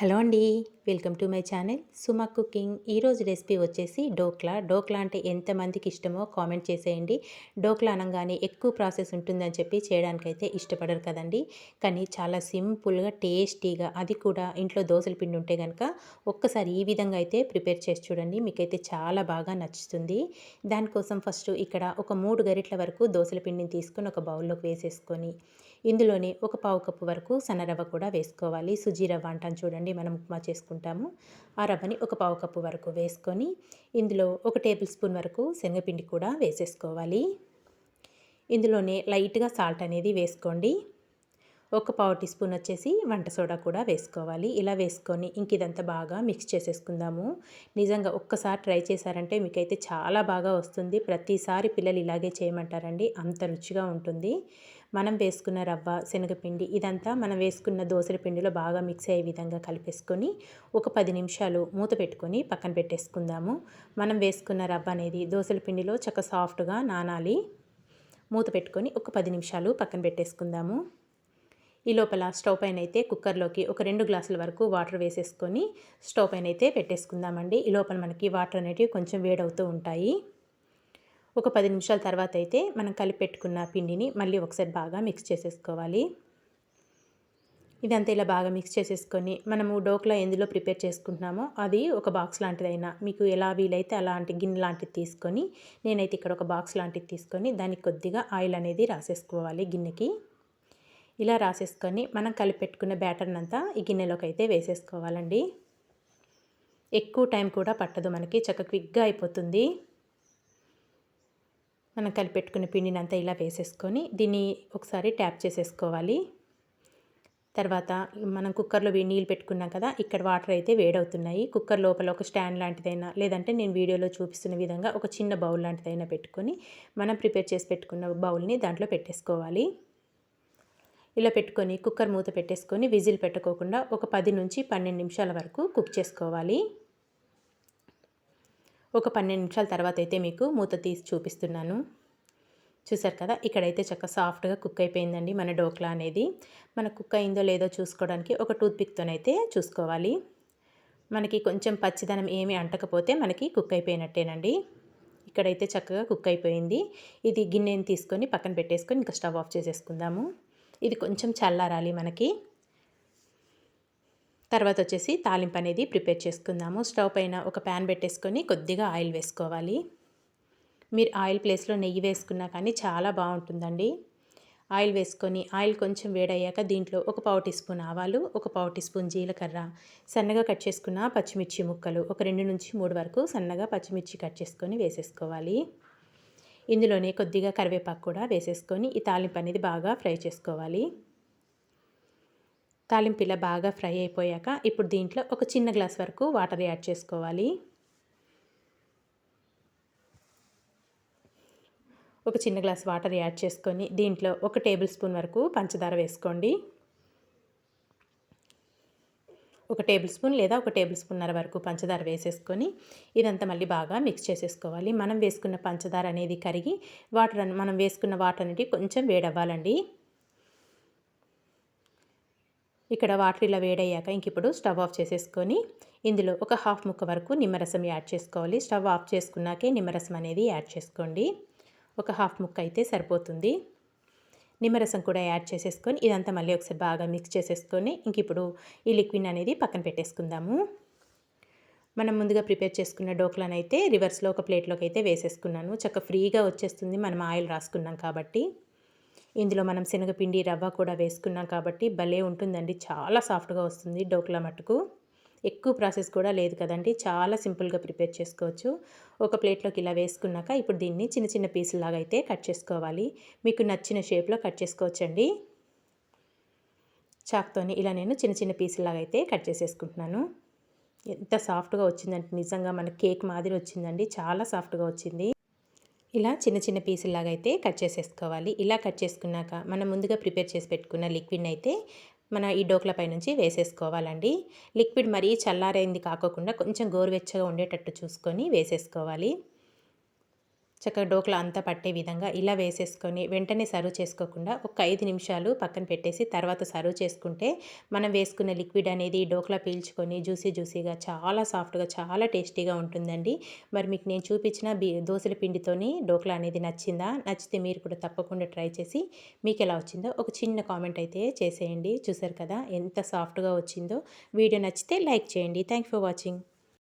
Hello అండి. Welcome to my channel Suma cooking. ఈరోజు recipe వచ్చేసి డోక్లా. డోక్లా అంటే ఎంతమందికి ఇష్టమో కామెంట్ చేసేయండి. డోక్లా అనంగానే ఎక్కువ ప్రాసెస్ ఉంటుందని చెప్పి చేయడానికైతే ఇష్టపడరు కదండి. కానీ చాలా సింపుల్గా టేస్టీగా, అది కూడా ఇంట్లో దోసల పిండి ఉంటే కనుక ఒక్కసారి ఈ విధంగా అయితే ప్రిపేర్ చేసి చూడండి. మీకైతే చాలా బాగా నచ్చుతుంది. దానికోసం ఫస్ట్ ఇక్కడ ఒక 3 గరిటెల వరకు దోసల పిండిని తీసుకొని ఒక బౌల్లోకి వేసేసుకొని, ఇందులోనే ఒక పావు కప్పు వరకు సన్నరవ్వ కూడా వేసుకోవాలి. సుజీ రవ్వ అంటాం చూడండి, మనం ఉప్మా చేసుకుంటాము. ఆ రవ్వని ఒక పావు కప్పు వరకు వేసుకొని, ఇందులో ఒక టేబుల్ స్పూన్ వరకు శనగపిండి కూడా వేసేసుకోవాలి. ఇందులోనే లైట్గా సాల్ట్ అనేది వేసుకోండి. ఒక పావు టీ స్పూన్ వచ్చేసి వంట సోడా కూడా వేసుకోవాలి. ఇలా వేసుకొని ఇంక ఇదంతా బాగా మిక్స్ చేసేసుకుందాము. నిజంగా ఒక్కసారి ట్రై చేశారంటే మీకైతే చాలా బాగా వస్తుంది. ప్రతిసారి పిల్లలు ఇలాగే చేయమంటారండి, అంత రుచిగా ఉంటుంది. మనం వేసుకున్న రవ్వ, శనగపిండి ఇదంతా మనం వేసుకున్న దోసల పిండిలో బాగా మిక్స్ అయ్యే విధంగా కలిపేసుకొని ఒక 10 నిమిషాలు మూత పెట్టుకొని పక్కన పెట్టేసుకుందాము. మనం వేసుకున్న రవ్వ అనేది దోసల పిండిలో చక్కగా సాఫ్ట్గా నానాలి. మూత పెట్టుకొని ఒక 10 నిమిషాలు పక్కన పెట్టేసుకుందాము. ఈ లోపల స్టవ్ పైన అయితే కుక్కర్లోకి ఒక 2 గ్లాసుల వరకు వాటర్ వేసేసుకొని స్టవ్ పైన అయితే పెట్టేసుకుందామండి. ఈ లోపల మనకి వాటర్ అనేటివి కొంచెం వేడవుతూ ఉంటాయి. ఒక 10 నిమిషాల తర్వాత అయితే మనం కలిపి పెట్టుకున్న పిండిని మళ్ళీ ఒకసారి బాగా మిక్స్ చేసేసుకోవాలి. ఇదంతా ఇలా బాగా మిక్స్ చేసేసుకొని మనము డోక్లా ఎందులో ప్రిపేర్ చేసుకుంటున్నామో అది ఒక బాక్స్ లాంటిదైనా మీకు ఎలా వీలైతే అలాంటి గిన్నె లాంటిది తీసుకొని, నేనైతే ఇక్కడ ఒక బాక్స్ లాంటిది తీసుకొని దానికి కొద్దిగా ఆయిల్ అనేది రాసేసుకోవాలి గిన్నెకి. ఇలా రాసేసుకొని మనం కలిపెట్టుకున్న బ్యాటర్నంతా ఈ గిన్నెలోకి అయితే వేసేసుకోవాలండి. ఎక్కువ టైం కూడా పట్టదు, మనకి చక్కగా క్విక్గా అయిపోతుంది. మనం కలిపెట్టుకున్న పిండిని అంతా ఇలా వేసేసుకొని దీన్ని ఒకసారి ట్యాప్ చేసేసుకోవాలి. తర్వాత మనం కుక్కర్లో నీళ్ళు పెట్టుకున్నాం కదా, ఇక్కడ వాటర్ అయితే వేడవుతున్నాయి. కుక్కర్ లోపల ఒక స్టాండ్ లాంటిదైనా, లేదంటే నేను వీడియోలో చూపిస్తున్న విధంగా ఒక చిన్న బౌల్ లాంటిదైనా పెట్టుకొని మనం ప్రిపేర్ చేసి పెట్టుకున్న బౌల్ని దాంట్లో పెట్టేసుకోవాలి. ఇలా పెట్టుకొని కుక్కర్ మూత పెట్టేసుకొని విజిల్ పెట్టుకోకుండా ఒక 10 నుంచి 12 నిమిషాల వరకు కుక్ చేసుకోవాలి. ఒక 12 నిమిషాల తర్వాత అయితే మీకు మూత తీసి చూపిస్తున్నాను. చూసారు కదా, ఇక్కడైతే చక్కగా సాఫ్ట్గా కుక్ అయిపోయిందండి మన డోక్లా అనేది. మన కుక్ అయిందో లేదో చూసుకోవడానికి ఒక టూత్పిక్తోనైతే చూసుకోవాలి. మనకి కొంచెం పచ్చిదనం ఏమీ అంటకపోతే మనకి కుక్ అయిపోయినట్టేనండి. ఇక్కడైతే చక్కగా కుక్ అయిపోయింది. ఇది గిన్నెని తీసుకొని పక్కన పెట్టేసుకొని ఇంకా స్టవ్ ఆఫ్ చేసేసుకుందాము. ఇది కొంచెం చల్లారాలి మనకి. తర్వాత వచ్చేసి తాలింపు అనేది ప్రిపేర్ చేసుకుందాము. స్టవ్ పైన ఒక ప్యాన్ పెట్టేసుకొని కొద్దిగా ఆయిల్ వేసుకోవాలి. మీరు ఆయిల్ ప్లేస్లో నెయ్యి వేసుకున్నా కానీ చాలా బాగుంటుందండి. ఆయిల్ వేసుకొని ఆయిల్ కొంచెం వేడయ్యాక దీంట్లో ఒక పావు టీ స్పూన్ ఆవాలు, ఒక పావు టీ స్పూన్ జీలకర్ర, సన్నగా కట్ చేసుకున్న పచ్చిమిర్చి ముక్కలు ఒక 2 నుంచి 3 వరకు సన్నగా పచ్చిమిర్చి కట్ చేసుకొని వేసేసుకోవాలి. ఇందులోనే కొద్దిగా కరివేపాకు కూడా వేసేసుకొని ఈ తాలింపు అనేది బాగా ఫ్రై చేసుకోవాలి. తాలింపు ఇలా బాగా ఫ్రై అయిపోయాక ఇప్పుడు దీంట్లో ఒక చిన్న గ్లాస్ వరకు వాటర్ యాడ్ చేసుకోవాలి. ఒక చిన్న గ్లాస్ వాటర్ యాడ్ చేసుకొని దీంట్లో ఒక టేబుల్ స్పూన్ వరకు పంచదార వేసుకోండి. ఒక టేబుల్ స్పూన్ లేదా ఒక టేబుల్ స్పూన్నర వరకు పంచదార వేసేసుకొని ఇదంతా మళ్ళీ బాగా మిక్స్ చేసేసుకోవాలి. మనం వేసుకున్న పంచదార అనేది కరిగి మనం వేసుకున్న వాటర్ అనేది కొంచెం వేడవ్వాలండి. ఇక్కడ వాటర్ ఇలా వేడయ్యాక ఇంక ఇప్పుడు స్టవ్ ఆఫ్ చేసేసుకొని ఇందులో ఒక హాఫ్ ముక్క వరకు నిమ్మరసం యాడ్ చేసుకోవాలి. స్టవ్ ఆఫ్ చేసుకున్నాకే నిమ్మరసం అనేది యాడ్ చేసుకోండి. ఒక హాఫ్ ముక్క అయితే సరిపోతుంది. నిమ్మరసం కూడా యాడ్ చేసేసుకొని ఇదంతా మళ్ళీ ఒకసారి బాగా మిక్స్ చేసేసుకొని ఇంక ఇప్పుడు ఈ లిక్విడ్ అనేది పక్కన పెట్టేసుకుందాము. మనం ముందుగా ప్రిపేర్ చేసుకున్న డోక్లాని అయితే రివర్స్లో ఒక ప్లేట్లోకి అయితే వేసేసుకున్నాను. చక్కగా ఫ్రీగా వచ్చేస్తుంది, మనం ఆయిల్ రాసుకున్నాం కాబట్టి. ఇందులో మనం శనగపిండి, రవ్వ కూడా వేసుకున్నాం కాబట్టి భలే ఉంటుందండి. చాలా సాఫ్ట్గా వస్తుంది డోక్లా మట్టుకు. ఎక్కువ ప్రాసెస్ కూడా లేదు కదండి, చాలా సింపుల్గా ప్రిపేర్ చేసుకోవచ్చు. ఒక ప్లేట్లోకి ఇలా వేసుకున్నాక ఇప్పుడు దీన్ని చిన్న చిన్న పీసులాగా అయితే కట్ చేసుకోవాలి. మీకు నచ్చిన షేప్లో కట్ చేసుకోవచ్చండి. చాక్తోని ఇలా నేను చిన్న చిన్న పీసులాగా అయితే కట్ చేసేసుకుంటున్నాను. ఎంత సాఫ్ట్గా వచ్చిందంటే నిజంగా మన కేక్ మాదిరి వచ్చిందండి, చాలా సాఫ్ట్గా వచ్చింది. ఇలా చిన్న చిన్న పీసులాగా అయితే కట్ చేసేసుకోవాలి. ఇలా కట్ చేసుకున్నాక మనం ముందుగా ప్రిపేర్ చేసి పెట్టుకున్న లిక్విడ్ని అయితే మన ఈ డోక్లా పై నుంచి వేసేసుకోవాలండి. లిక్విడ్ మరీ చల్లారైంది కాకోకుండా కొంచెం గోరువెచ్చగా ఉండేటట్టు చూసుకొని వేసేసుకోవాలి. చక్కగా డోక్లా అంతా పట్టే విధంగా ఇలా వేసేసుకొని వెంటనే సర్వ్ చేసుకోకుండా ఒక 5 నిమిషాలు పక్కన పెట్టేసి తర్వాత సర్వ్ చేసుకుంటే మనం వేసుకున్న లిక్విడ్ అనేది డోక్లా పీల్చుకొని జ్యూసీగా చాలా సాఫ్ట్‌గా చాలా టేస్టీగా ఉంటుందండి. మరి మీకు నేను చూపించిన దోసల పిండితోని డోక్లా అనేది నచ్చిందా? నచ్చితే మీరు కూడా తప్పకుండా ట్రై చేసి మీకెలా వచ్చిందో ఒక చిన్న కామెంట్ అయితే చేసేయండి. చూసారు కదా ఎంత సాఫ్ట్‌గా వచ్చిందో. వీడియో నచ్చితే లైక్ చేయండి. Thanks for watching.